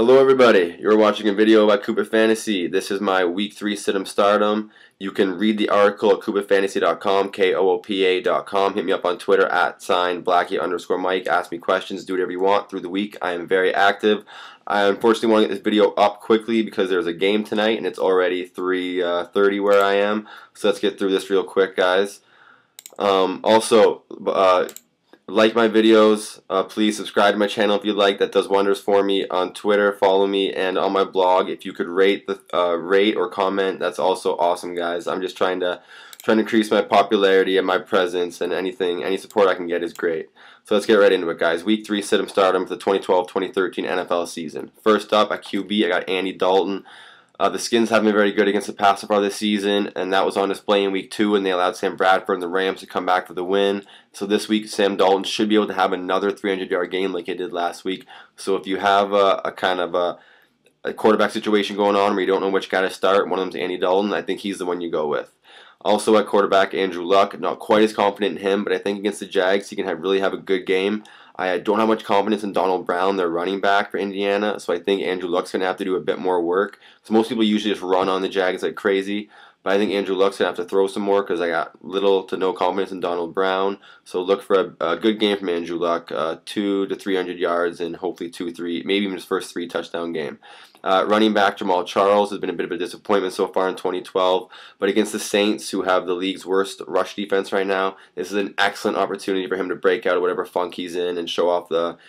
Hello everybody, you're watching a video about Koopafantasy. This is my Week 3 Sit-'em Stardom. You can read the article at Koopafantasy.com, Koopa.com. Hit me up on Twitter at @Blackie_Mike. Ask me questions, do whatever you want through the week. I am very active. I unfortunately want to get this video up quickly because there's a game tonight and it's already 3:30 where I am. So let's get through this real quick, guys. Like my videos, please subscribe to my channel if you'd like. That does wonders for me. On Twitter, follow me, and on my blog, if you could rate or comment, that's also awesome, guys. I'm just trying to increase my popularity and my presence, and any support I can get is great. So let's get right into it, guys. Week 3 Sit-'em Stardom for the 2012-2013 NFL season. First up, at QB, I got Andy Dalton. The Skins haven't been very good against the pass so far this season, and that was on display in Week 2, and they allowed Sam Bradford and the Rams to come back for the win. So this week, Sam Dalton should be able to have another 300-yard game like he did last week. So if you have a kind of a quarterback situation going on where you don't know which guy to start, one of them's Andy Dalton, I think he's the one you go with. Also at quarterback, Andrew Luck. Not quite as confident in him, but I think against the Jags, he can really have a good game. I don't have much confidence in Donald Brown, their running back for Indiana, so I think Andrew Luck's going to have to do a bit more work. So most people usually just run on the Jags like crazy, but I think Andrew Luck's going to have to throw some more because I got little to no confidence in Donald Brown. So look for a good game from Andrew Luck, 200 to 300 yards, and hopefully 2-3, maybe even his first 3-touchdown game. Running back Jamal Charles has been a bit of a disappointment so far in 2012, but against the Saints, who have the league's worst rush defense right now, this is an excellent opportunity for him to break out of whatever funk he's in and show off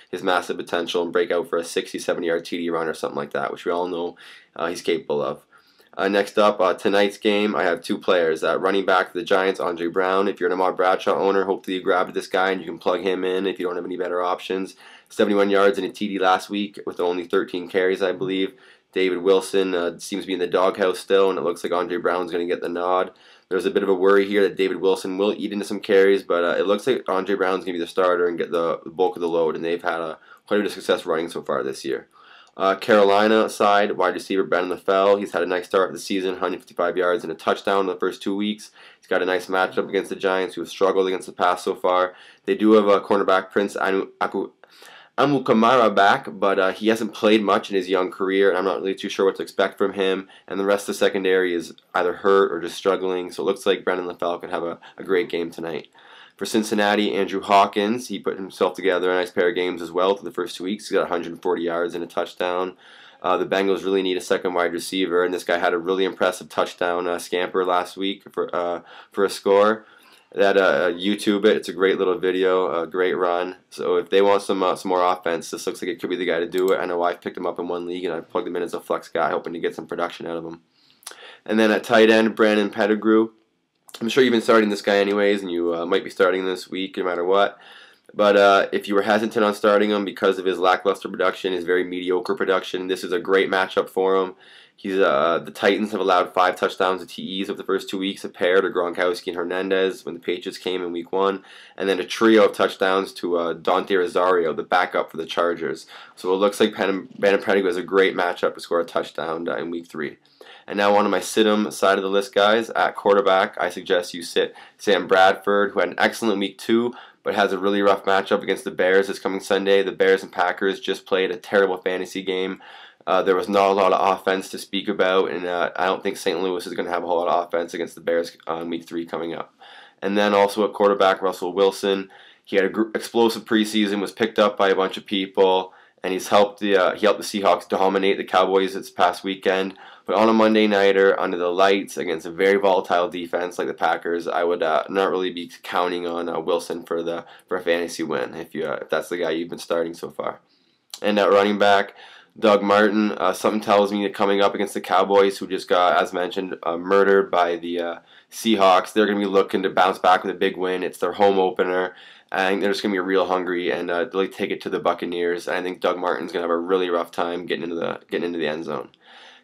his massive potential and break out for a 60-70 yard TD run or something like that, which we all know he's capable of. Next up, tonight's game, I have two players. Running back for the Giants, Andre Brown. If you're an Ahmad Bradshaw owner, hopefully you grabbed this guy and you can plug him in if you don't have any better options. 71 yards and a TD last week with only 13 carries, I believe. David Wilson seems to be in the doghouse still, and it looks like Andre Brown's going to get the nod. There's a bit of a worry here that David Wilson will eat into some carries, but it looks like Andre Brown's going to be the starter and get the bulk of the load, and they've had quite a bit of success running so far this year. Carolina side, wide receiver Brandon LaFell. He's had a nice start of the season, 155 yards and a touchdown in the first 2 weeks. He's got a nice matchup against the Giants, who have struggled against the pass so far. They do have a cornerback, Prince Amukamara, back, but he hasn't played much in his young career, and I'm not really too sure what to expect from him. And the rest of the secondary is either hurt or just struggling, so it looks like Brandon LaFell could have a great game tonight. For Cincinnati, Andrew Hawkins, he put himself together a nice pair of games as well through the first 2 weeks. He got 140 yards and a touchdown. The Bengals really need a second wide receiver, and this guy had a really impressive touchdown scamper last week for a score. YouTube it. It's a great little video, a great run. So if they want some more offense, this looks like it could be the guy to do it. I know I've picked him up in one league, and I've plugged him in as a flex guy, hoping to get some production out of him. And then at tight end, Brandon Pettigrew. I'm sure you've been starting this guy anyways, and you might be starting this week no matter what. But if you were hesitant on starting him because of his lackluster production, his very mediocre production, this is a great matchup for him. The Titans have allowed 5 touchdowns to TEs over the first 2 weeks, a pair to Gronkowski and Hernandez when the Patriots came in Week 1, and then a trio of touchdowns to Dante Rosario, the backup for the Chargers. So it looks like Brandon Pettigrew has a great matchup to score a touchdown in Week 3. And now on to my sit-'em side of the list, guys. At quarterback, I suggest you sit Sam Bradford, who had an excellent Week 2, but has a really rough matchup against the Bears this coming Sunday. The Bears and Packers just played a terrible fantasy game. There was not a lot of offense to speak about, and I don't think St. Louis is going to have a whole lot of offense against the Bears on Week 3 coming up. And then also at quarterback, Russell Wilson. He had an explosive preseason, was picked up by a bunch of people, and he helped the Seahawks dominate the Cowboys this past weekend. But on a Monday nighter, under the lights, against a very volatile defense like the Packers, I would not really be counting on Wilson for a fantasy win if that's the guy you've been starting so far. And at running back, Doug Martin. Something tells me that coming up against the Cowboys, who just got, as mentioned, murdered by the Seahawks, they're going to be looking to bounce back with a big win. It's their home opener. I think they're just going to be real hungry and really take it to the Buccaneers. I think Doug Martin's going to have a really rough time getting into the end zone.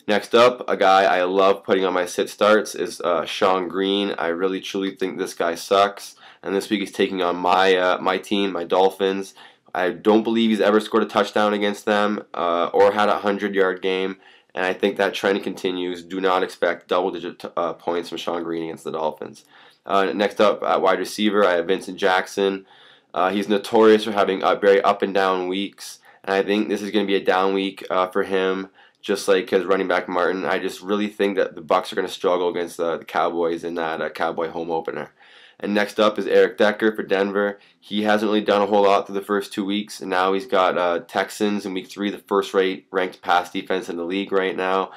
Next up, a guy I love putting on my sit starts is Sean Green. I really truly think this guy sucks, and this week he's taking on my team, my Dolphins. I don't believe he's ever scored a touchdown against them or had a 100-yard game, and I think that trend continues. Do not expect double-digit points from Sean Green against the Dolphins. Next up, at wide receiver, I have Vincent Jackson. He's notorious for having very up and down weeks, and I think this is going to be a down week for him, just like his running back Martin. I just really think that the Bucs are going to struggle against the Cowboys in that Cowboy home opener. And next up is Eric Decker for Denver. He hasn't really done a whole lot through the first 2 weeks, and now he's got Texans in week 3, the first ranked pass defense in the league right now.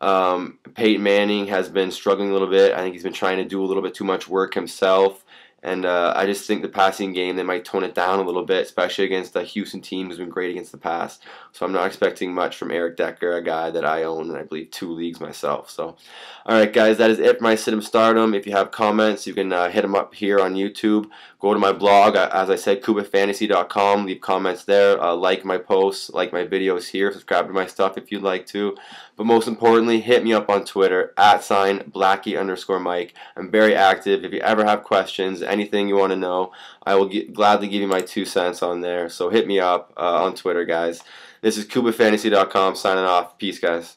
Peyton Manning has been struggling a little bit. I think he's been trying to do a little bit too much work himself. And I just think the passing game, they might tone it down a little bit, especially against the Houston team who's been great against the pass. So I'm not expecting much from Eric Decker, a guy that I own in, I believe, 2 leagues myself. So, all right, guys, that is it for my Sit 'em Stardom. If you have comments, you can hit them up here on YouTube. Go to my blog, as I said, Koopafantasy.com. Leave comments there. Like my posts, like my videos here. Subscribe to my stuff if you'd like to. But most importantly, hit me up on Twitter, @Blackie_Mike. I'm very active. If you ever have questions, anything you want to know, I will gladly give you my 2 cents on there. So hit me up on Twitter, guys. This is Koopafantasy.com signing off. Peace, guys.